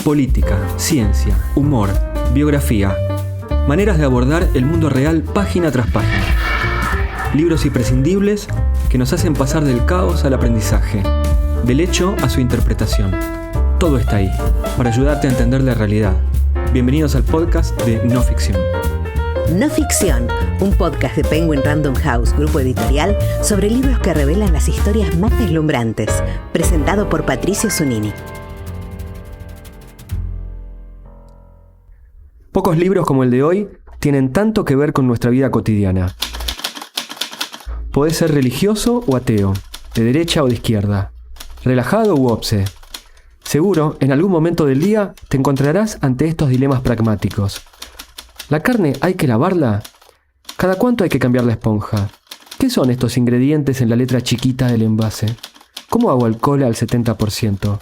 Política, ciencia, humor, biografía. Maneras de abordar el mundo real página tras página. Libros imprescindibles que nos hacen pasar del caos al aprendizaje, del hecho a su interpretación. Todo está ahí, para ayudarte a entender la realidad. Bienvenidos al podcast de No Ficción. No Ficción, un podcast de Penguin Random House, grupo editorial, sobre libros que revelan las historias más deslumbrantes. Presentado por Patricio Zunini. Pocos libros como el de hoy tienen tanto que ver con nuestra vida cotidiana. Podés ser religioso o ateo, de derecha o de izquierda, relajado u obse. Seguro, en algún momento del día te encontrarás ante estos dilemas pragmáticos. ¿La carne hay que lavarla? ¿Cada cuánto hay que cambiar la esponja? ¿Qué son estos ingredientes en la letra chiquita del envase? ¿Cómo hago alcohol al 70%?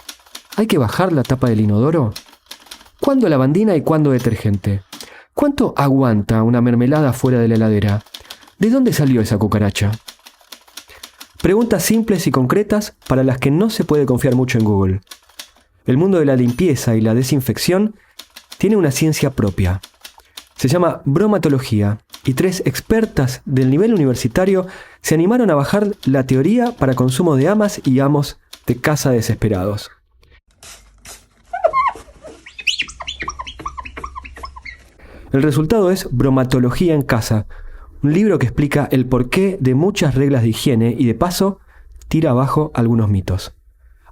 ¿Hay que bajar la tapa del inodoro? ¿Cuándo lavandina y cuándo detergente? ¿Cuánto aguanta una mermelada fuera de la heladera? ¿De dónde salió esa cucaracha? Preguntas simples y concretas para las que no se puede confiar mucho en Google. El mundo de la limpieza y la desinfección tiene una ciencia propia. Se llama bromatología y 3 expertas del nivel universitario se animaron a bajar la teoría para consumo de amas y amos de casa desesperados. El resultado es Bromatología en casa, un libro que explica el porqué de muchas reglas de higiene y de paso tira abajo algunos mitos.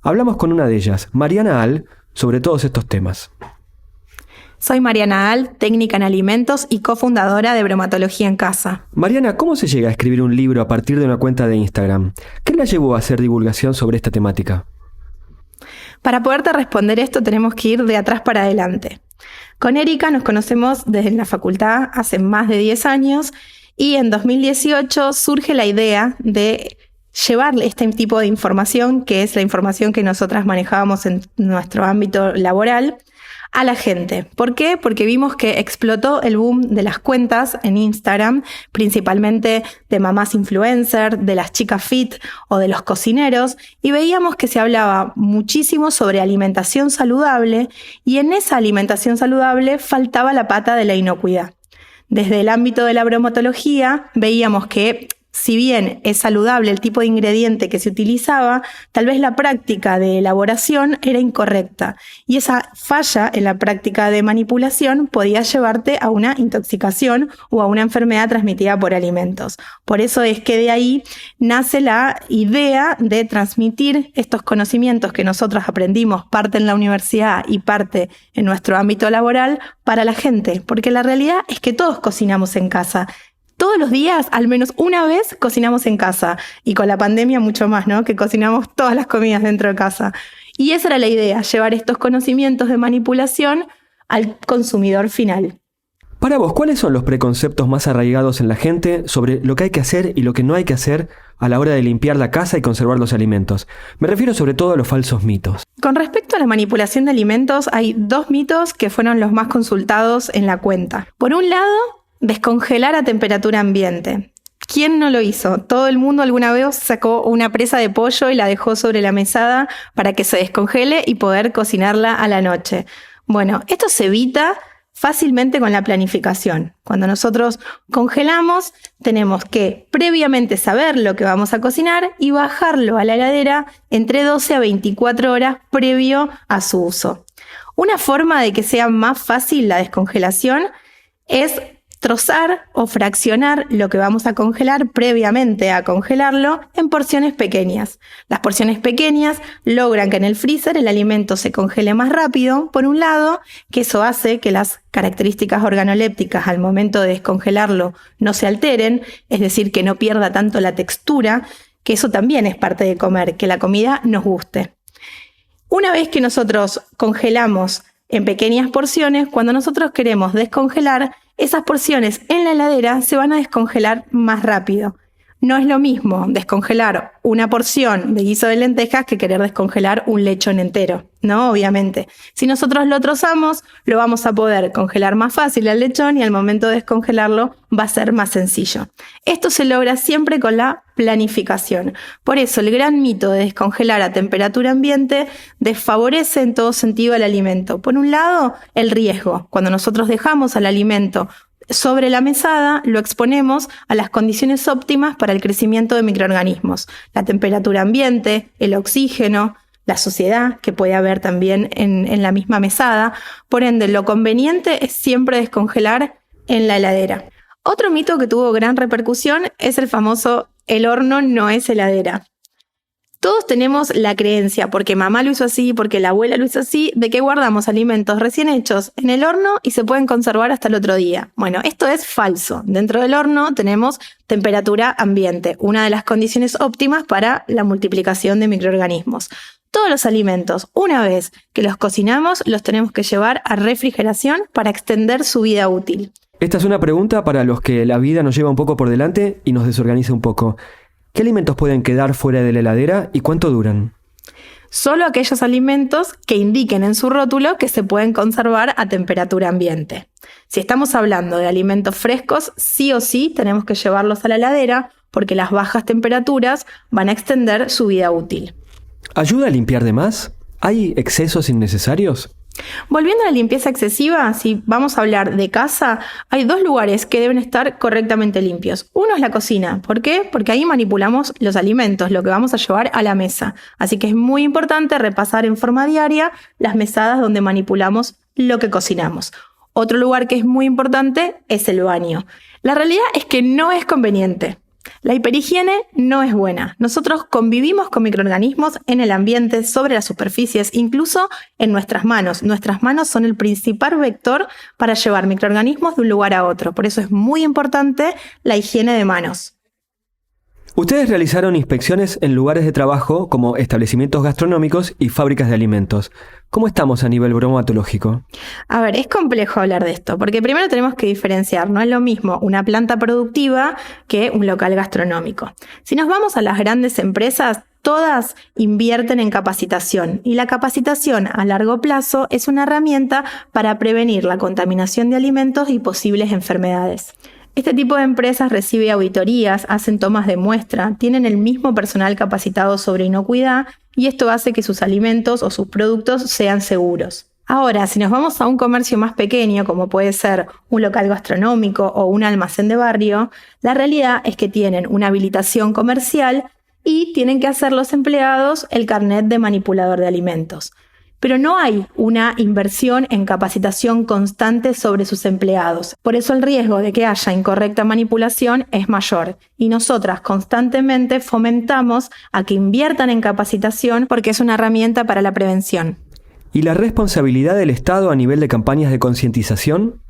Hablamos con una de ellas, Mariana Al, sobre todos estos temas. Soy Mariana Al, técnica en alimentos y cofundadora de Bromatología en Casa. Mariana, ¿cómo se llega a escribir un libro a partir de una cuenta de Instagram? ¿Qué la llevó a hacer divulgación sobre esta temática? Para poderte responder esto tenemos que ir de atrás para adelante. Con Erika nos conocemos desde la facultad hace más de 10 años y en 2018 surge la idea de llevar este tipo de información, que es la información que nosotras manejábamos en nuestro ámbito laboral, a la gente. ¿Por qué? Porque vimos que explotó el boom de las cuentas en Instagram, principalmente de mamás influencer, de las chicas fit o de los cocineros, y veíamos que se hablaba muchísimo sobre alimentación saludable y en esa alimentación saludable faltaba la pata de la inocuidad. Desde el ámbito de la bromatología veíamos que si bien es saludable el tipo de ingrediente que se utilizaba, tal vez la práctica de elaboración era incorrecta y esa falla en la práctica de manipulación podía llevarte a una intoxicación o a una enfermedad transmitida por alimentos. Por eso es que de ahí nace la idea de transmitir estos conocimientos que nosotros aprendimos, parte en la universidad y parte en nuestro ámbito laboral, para la gente, porque la realidad es que todos cocinamos en casa. Todos los días, al menos una vez, cocinamos en casa. Y con la pandemia mucho más, ¿no? Que cocinamos todas las comidas dentro de casa. Y esa era la idea, llevar estos conocimientos de manipulación al consumidor final. Para vos, ¿cuáles son los preconceptos más arraigados en la gente sobre lo que hay que hacer y lo que no hay que hacer a la hora de limpiar la casa y conservar los alimentos? Me refiero sobre todo a los falsos mitos. Con respecto a la manipulación de alimentos, hay 2 mitos que fueron los más consultados en la cuenta. Por un lado, descongelar a temperatura ambiente. ¿Quién no lo hizo? Todo el mundo alguna vez sacó una presa de pollo y la dejó sobre la mesada para que se descongele y poder cocinarla a la noche. Bueno, esto se evita fácilmente con la planificación. Cuando nosotros congelamos, tenemos que previamente saber lo que vamos a cocinar y bajarlo a la heladera entre 12 a 24 horas previo a su uso. Una forma de que sea más fácil la descongelación es trozar o fraccionar lo que vamos a congelar previamente a congelarlo en porciones pequeñas. Las porciones pequeñas logran que en el freezer el alimento se congele más rápido, por un lado, que eso hace que las características organolépticas al momento de descongelarlo no se alteren, es decir, que no pierda tanto la textura, que eso también es parte de comer, que la comida nos guste. Una vez que nosotros congelamos en pequeñas porciones, cuando nosotros queremos descongelar, esas porciones en la heladera se van a descongelar más rápido. No es lo mismo descongelar una porción de guiso de lentejas que querer descongelar un lechón entero, ¿no? Obviamente. Si nosotros lo trozamos, lo vamos a poder congelar más fácil al lechón y al momento de descongelarlo va a ser más sencillo. Esto se logra siempre con la planificación. Por eso el gran mito de descongelar a temperatura ambiente desfavorece en todo sentido al alimento. Por un lado, el riesgo. Cuando nosotros dejamos al alimento sobre la mesada, lo exponemos a las condiciones óptimas para el crecimiento de microorganismos. La temperatura ambiente, el oxígeno, la suciedad que puede haber también en la misma mesada. Por ende, lo conveniente es siempre descongelar en la heladera. Otro mito que tuvo gran repercusión es el famoso "el horno no es heladera". Todos tenemos la creencia, porque mamá lo hizo así, porque la abuela lo hizo así, de que guardamos alimentos recién hechos en el horno y se pueden conservar hasta el otro día. Bueno, esto es falso. Dentro del horno tenemos temperatura ambiente, una de las condiciones óptimas para la multiplicación de microorganismos. Todos los alimentos, una vez que los cocinamos, los tenemos que llevar a refrigeración para extender su vida útil. Esta es una pregunta para los que la vida nos lleva un poco por delante y nos desorganiza un poco. ¿Qué alimentos pueden quedar fuera de la heladera y cuánto duran? Solo aquellos alimentos que indiquen en su rótulo que se pueden conservar a temperatura ambiente. Si estamos hablando de alimentos frescos, sí o sí tenemos que llevarlos a la heladera porque las bajas temperaturas van a extender su vida útil. ¿Ayuda a limpiar de más? ¿Hay excesos innecesarios? Volviendo a la limpieza excesiva, si vamos a hablar de casa, hay 2 lugares que deben estar correctamente limpios. Uno es la cocina. ¿Por qué? Porque ahí manipulamos los alimentos, lo que vamos a llevar a la mesa. Así que es muy importante repasar en forma diaria las mesadas donde manipulamos lo que cocinamos. Otro lugar que es muy importante es el baño. La realidad es que no es conveniente. La hiperhigiene no es buena. Nosotros convivimos con microorganismos en el ambiente, sobre las superficies, incluso en nuestras manos. Nuestras manos son el principal vector para llevar microorganismos de un lugar a otro. Por eso es muy importante la higiene de manos. Ustedes realizaron inspecciones en lugares de trabajo como establecimientos gastronómicos y fábricas de alimentos. ¿Cómo estamos a nivel bromatológico? A ver, es complejo hablar de esto, porque primero tenemos que diferenciar. No es lo mismo una planta productiva que un local gastronómico. Si nos vamos a las grandes empresas, todas invierten en capacitación y la capacitación a largo plazo es una herramienta para prevenir la contaminación de alimentos y posibles enfermedades. Este tipo de empresas recibe auditorías, hacen tomas de muestra, tienen el mismo personal capacitado sobre inocuidad y esto hace que sus alimentos o sus productos sean seguros. Ahora, si nos vamos a un comercio más pequeño, como puede ser un local gastronómico o un almacén de barrio, la realidad es que tienen una habilitación comercial y tienen que hacer los empleados el carnet de manipulador de alimentos. Pero no hay una inversión en capacitación constante sobre sus empleados. Por eso el riesgo de que haya incorrecta manipulación es mayor. Y nosotras constantemente fomentamos a que inviertan en capacitación porque es una herramienta para la prevención. ¿Y la responsabilidad del Estado a nivel de campañas de concientización?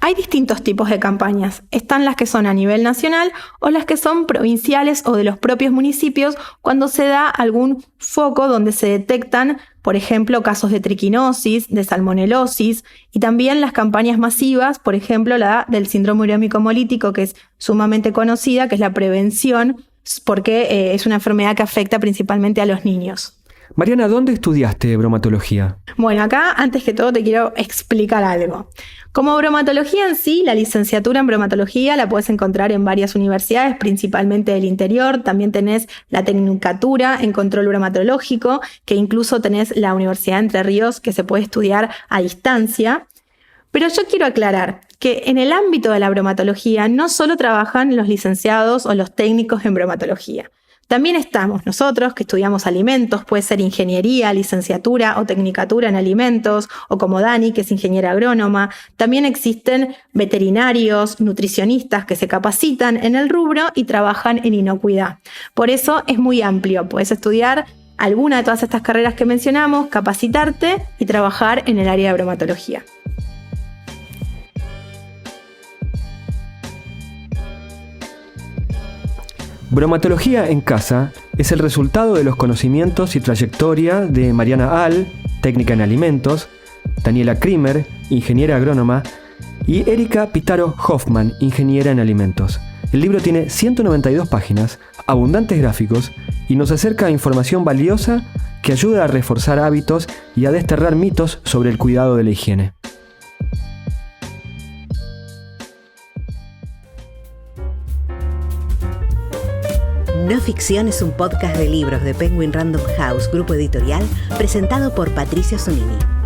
Hay distintos tipos de campañas. Están las que son a nivel nacional o las que son provinciales o de los propios municipios cuando se da algún foco donde se detectan, por ejemplo, casos de triquinosis, de salmonelosis y también las campañas masivas, por ejemplo, la del síndrome urémico hemolítico, que es sumamente conocida, que es la prevención porque es una enfermedad que afecta principalmente a los niños. Mariana, ¿dónde estudiaste bromatología? Bueno, acá antes que todo te quiero explicar algo. Como bromatología en sí, la licenciatura en bromatología la puedes encontrar en varias universidades, principalmente del interior. También tenés la tecnicatura en control bromatológico, que incluso tenés la Universidad de Entre Ríos, que se puede estudiar a distancia. Pero yo quiero aclarar que en el ámbito de la bromatología no solo trabajan los licenciados o los técnicos en bromatología. También estamos nosotros que estudiamos alimentos, puede ser ingeniería, licenciatura o tecnicatura en alimentos, o como Dani, que es ingeniera agrónoma. También existen veterinarios, nutricionistas que se capacitan en el rubro y trabajan en inocuidad. Por eso es muy amplio, puedes estudiar alguna de todas estas carreras que mencionamos, capacitarte y trabajar en el área de bromatología. Bromatología en casa es el resultado de los conocimientos y trayectoria de Mariana Al, técnica en alimentos, Daniela Krimer, ingeniera agrónoma, y Erika Pitaro Hoffman, ingeniera en alimentos. El libro tiene 192 páginas, abundantes gráficos y nos acerca a información valiosa que ayuda a reforzar hábitos y a desterrar mitos sobre el cuidado de la higiene. No Ficción es un podcast de libros de Penguin Random House, grupo editorial, presentado por Patricio Zunini.